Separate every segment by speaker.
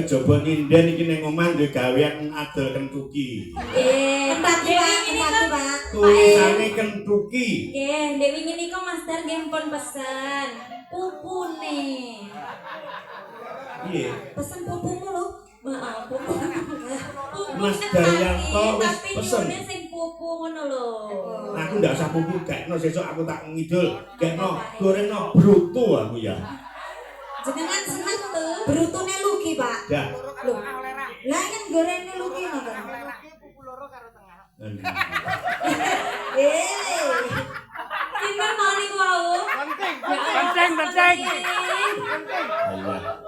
Speaker 1: Coba ninden iki ning omah duwe gawean adol kentuki.
Speaker 2: Nggih, Pak, Pak.
Speaker 1: Tulisane kentuki.
Speaker 2: Nggih, ndek wingi niku Master nggih pun pesen pupune.
Speaker 1: Piye?
Speaker 2: Pesen pupumu lho. Maaf, pupu.
Speaker 1: Mas Daryanto wis pesen.
Speaker 2: Sing sing pupu ngono lho.
Speaker 1: Aku ndak usah pupu gekno sesuk aku tak ngidul. Gekno gorengno bruto aku ya.
Speaker 2: Jenengan seneng tuh. Brutune Luki, Pak.
Speaker 1: Ya.
Speaker 2: Loh. Lah kan gorengnya Luki ngoten. Kita mau niku wau. Penting.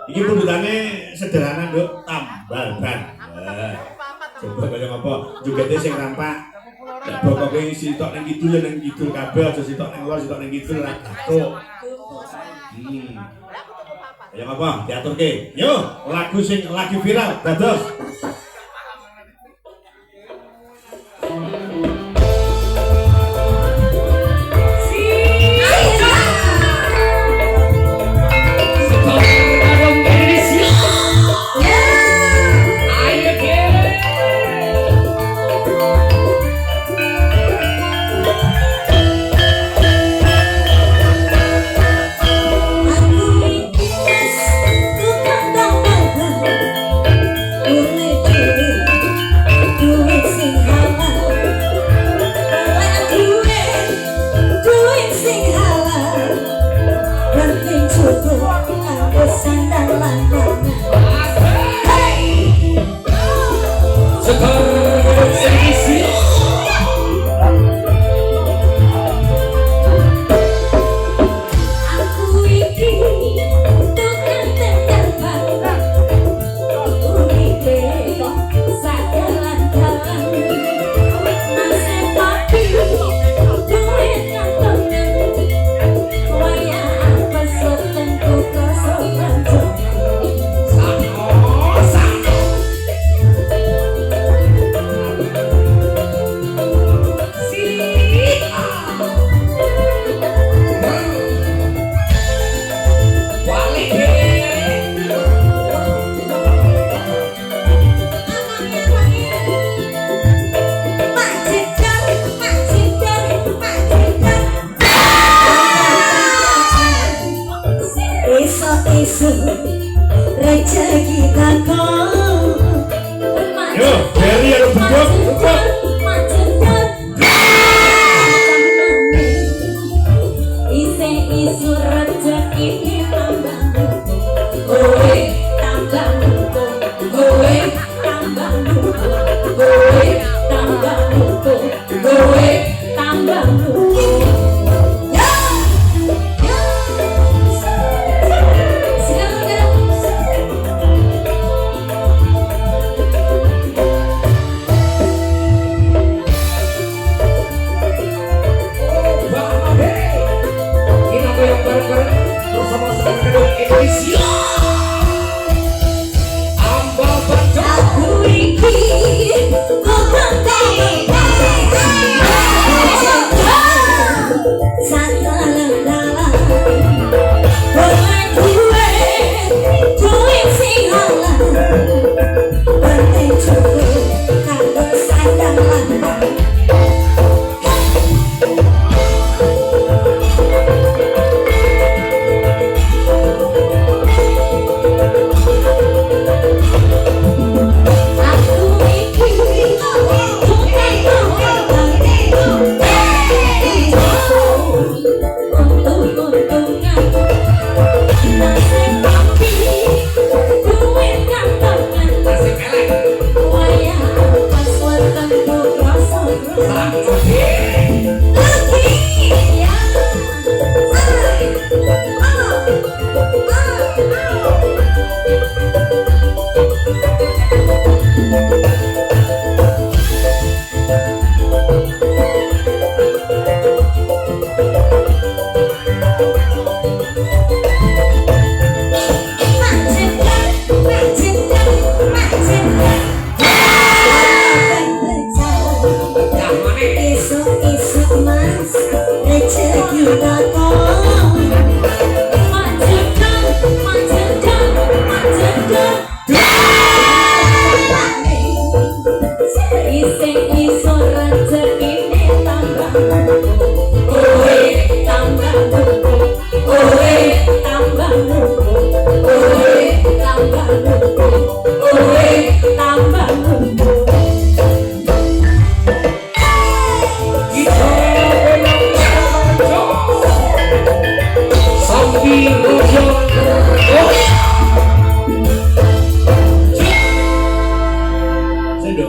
Speaker 1: Iki pundutane sederhana, Nduk, tambal ban. Coba kaya ngapa? Jogete sing rampak. Nek pokoke sitok ning kidul kabeh aja sitok ning lor, sitok ning kidul ra gathuk. Ya apa? Diaturke. Yo, lagu sing lagi viral dados.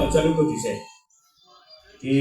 Speaker 1: aja lunga dhisik. Ki